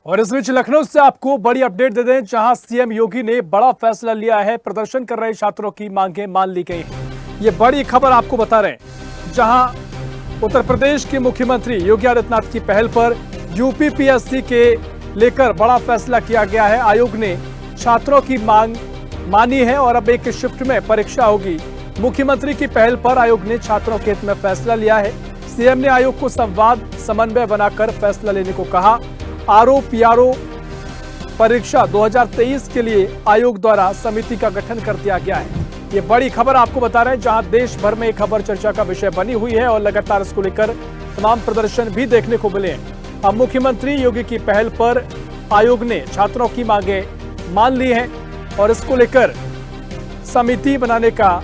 और इस बीच लखनऊ से आपको बड़ी अपडेट दे दें, जहां सीएम योगी ने बड़ा फैसला लिया है। प्रदर्शन कर रहे छात्रों की मांगें मान ली गई हैं। ये बड़ी खबर आपको बता रहे हैं, जहां उत्तर प्रदेश के मुख्यमंत्री योगी आदित्यनाथ की पहल पर यूपीपीएससी के लेकर बड़ा फैसला किया गया है। आयोग ने छात्रों की मांग मानी है और अब एक शिफ्ट में परीक्षा होगी। मुख्यमंत्री की पहल पर आयोग ने छात्रों के हित में फैसला लिया है। सीएम ने आयोग को संवाद समन्वय बनाकर फैसला लेने को कहा। आरओ पीआरओ परीक्षा 2023 के लिए आयोग द्वारा समिति का गठन कर दिया गया है। ये बड़ी खबर आपको बता रहे हैं, जहां देश भर में खबर चर्चा का विषय बनी हुई है और लगातार इसको लेकर तमाम प्रदर्शन भी देखने को मिले हैं। अब मुख्यमंत्री योगी की पहल पर आयोग ने छात्रों की मांगे मान ली हैं और इसको लेकर समिति बनाने का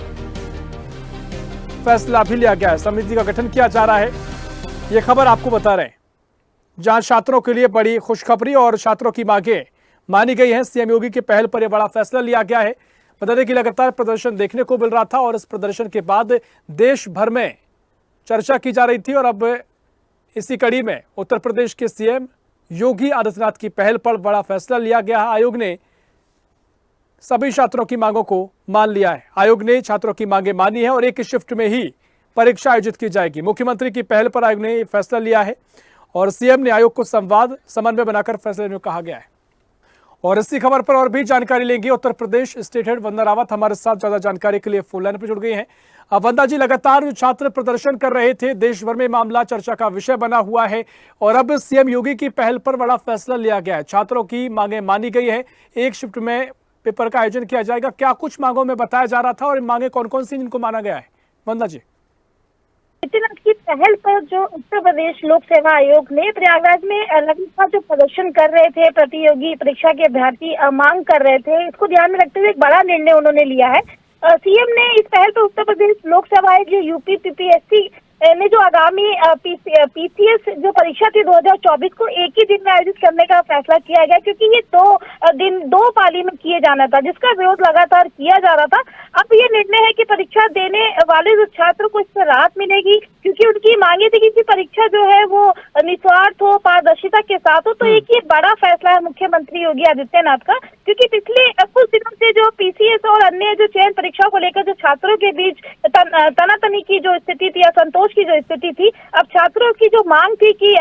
फैसला भी लिया गया है। समिति का गठन किया जा रहा है। ये खबर आपको बता रहे हैं, जहां छात्रों के लिए बड़ी खुशखबरी और छात्रों की मांगें मानी गई हैं। सीएम योगी की पहल पर यह बड़ा फैसला लिया गया है। बता दें कि लगातार प्रदर्शन देखने को मिल रहा था और इस प्रदर्शन के बाद देश भर में चर्चा की जा रही थी और अब इसी कड़ी में उत्तर प्रदेश के सीएम योगी आदित्यनाथ की पहल पर बड़ा फैसला लिया गया है। आयोग ने सभी छात्रों की मांगों को मान लिया है। आयोग ने छात्रों की मांगें मानी है और एक शिफ्ट में ही परीक्षा आयोजित की जाएगी। मुख्यमंत्री की पहल पर आयोग ने फैसला लिया है और सीएम ने आयोग को संवाद समन्वय बनाकर फैसले लेने को कहा गया है। और इसी खबर पर और भी जानकारी लेंगे। उत्तर प्रदेश स्टेट हेड वंदना रावत हमारे साथ ज्यादा जानकारी के लिए फोन लाइन पर जुड़ गई हैं। वंदना जी, लगातार जो छात्र प्रदर्शन कर रहे थे, देश भर में मामला चर्चा का विषय बना हुआ है और अब सीएम योगी की पहल पर बड़ा फैसला लिया गया है। छात्रों की मांगें मानी गई है, एक शिफ्ट में पेपर का आयोजन किया जाएगा। क्या कुछ मांगों में बताया जा रहा था और मांगे कौन कौन सी जिनको माना गया है? वंदना जी, की पहल पर जो उत्तर प्रदेश लोक सेवा आयोग ने प्रयागराज में लगातार जो प्रदर्शन कर रहे थे, प्रतियोगी परीक्षा के अभ्यर्थी मांग कर रहे थे, इसको ध्यान में रखते हुए एक बड़ा निर्णय उन्होंने लिया है। सीएम ने इस पहल पर उत्तर प्रदेश लोक सेवा आयोग जो यूपीपीएससी ने जो आगामी पीसीएस जो परीक्षा थी 2024 को एक ही दिन में आयोजित करने का फैसला किया गया, क्योंकि ये दो पाली में किए जाना था, जिसका विरोध लगातार किया जा रहा था। अब ये निर्णय है कि परीक्षा देने वाले जो छात्र को इससे राहत मिलेगी, क्योंकि उनकी मांगे थी कि परीक्षा जो है वो निस्वार्थ हो, पारदर्शिता के साथ हो। तो एक ये बड़ा फैसला है मुख्यमंत्री योगी आदित्यनाथ का, क्योंकि पिछले कुछ दिनों से जो पीसीएस और अन्य जो चयन परीक्षा को लेकर जो छात्रों के बीच तनातनी की जो स्थिति थी, असंतोष की जो स्थिति थी, अब छात्रों की जो मांग थी कि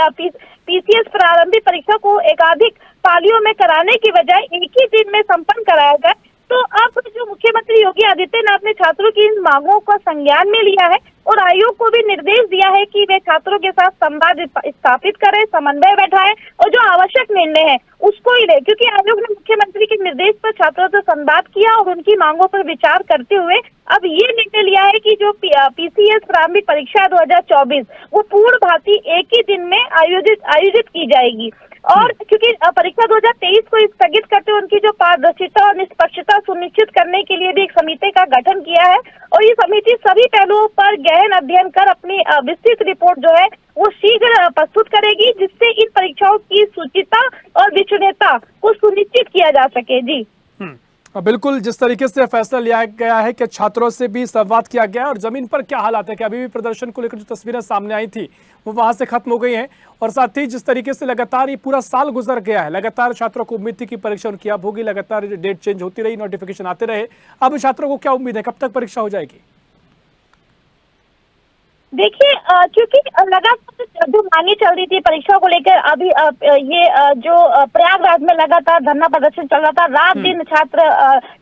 पीसीएस प्रारंभिक परीक्षा को एकाधिक पालियों में कराने की बजाय एक ही दिन में संपन्न कराया जाए। तो अब जो मुख्यमंत्री योगी आदित्यनाथ ने छात्रों की इन मांगों का संज्ञान में लिया है और आयोग को भी निर्देश दिया है कि वे छात्रों के साथ संवाद स्थापित करें, समन्वय बैठाएं और जो आवश्यक निर्णय है उसको ही ले, क्योंकि आयोग ने मुख्यमंत्री के निर्देश पर छात्रों से संवाद किया और उनकी मांगों पर विचार करते हुए अब ये निर्णय लिया है कि जो पीसीएस प्रारंभिक परीक्षा 2024 वो पूर्ण भांति एक ही दिन में आयोजित की जाएगी। और क्योंकि परीक्षा 2023 को स्थगित करते हुए उनकी जो पारदर्शिता और निष्पक्षता सुनिश्चित करने के लिए भी एक समिति का गठन किया है और ये समिति सभी पहलुओं पर गहन अध्ययन कर अपनी विस्तृत रिपोर्ट जो है वो शीघ्र प्रस्तुत करेगी, जिससे इन परीक्षाओं की सुचिता और विश्वसनीयता को सुनिश्चित किया जा सके। जी बिल्कुल, जिस तरीके से फैसला लिया गया है कि छात्रों से भी संवाद किया गया है और जमीन पर क्या हालात है कि अभी भी प्रदर्शन को लेकर जो तस्वीरें सामने आई थी वो वहां से खत्म हो गई हैं और साथ ही जिस तरीके से लगातार ये पूरा साल गुजर गया है, लगातार छात्रों को उम्मीद थी कि परीक्षा उनकी अब होगी, लगातार डेट चेंज होती रही, नोटिफिकेशन आते रहे। अब छात्रों को क्या उम्मीद है, कब तक परीक्षा हो जाएगी? देखिए, क्योंकि लगातार जो मांगे चल रही थी परीक्षा को लेकर, अभी ये जो प्रयागराज में लगातार धरना प्रदर्शन चल रहा था, रात दिन छात्र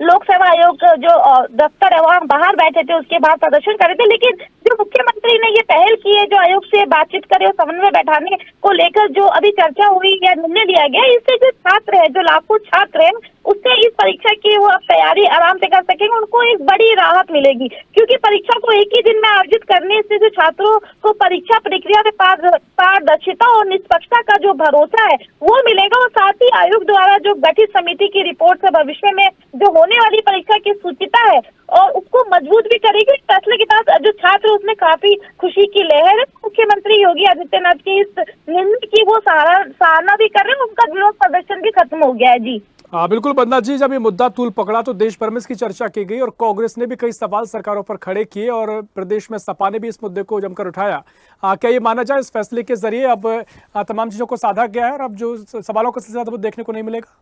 लोक सेवा आयोग जो दफ्तर है वहाँ बाहर बैठे थे, उसके बाद प्रदर्शन कर रहे थे। लेकिन जो मुख्यमंत्री ने ये पहल की है, जो आयोग से बातचीत करे और समन्वय बैठाने को लेकर जो अभी चर्चा हुई या निर्णय लिया गया, इससे जो छात्र है, जो लाखों छात्र हैं, उससे इस परीक्षा की वो तैयारी आराम से कर सकेंगे, उनको एक बड़ी राहत मिलेगी। क्योंकि परीक्षा को एक ही दिन में आयोजित करने से जो छात्रों को परीक्षा प्रक्रिया में पारदर्शिता और निष्पक्षता का जो भरोसा है वो मिलेगा और साथ ही आयोग द्वारा जो गठित समिति की रिपोर्ट से भविष्य में जो होने वाली परीक्षा की सूचिता है और उसको मजबूत भी करेगी। इस फैसले के बाद जो छात्र उसमें काफी खुशी की लहर है। मुख्यमंत्री योगी आदित्यनाथ के इस निर्णय की वो सराहना भी कर रहे हैं। उनका विरोध प्रदर्शन भी खत्म हो गया है जी। हाँ बिल्कुल बंदना जी, जब ये मुद्दा तूल पकड़ा तो देश भर में इसकी चर्चा की गई और कांग्रेस ने भी कई सवाल सरकारों पर खड़े किए और प्रदेश में सपा ने भी इस मुद्दे को जमकर उठाया। क्या ये माना जाए इस फैसले के जरिए अब तमाम चीजों को साधा गया है और अब जो सवालों का सिलसिला तो देखने को नहीं मिलेगा?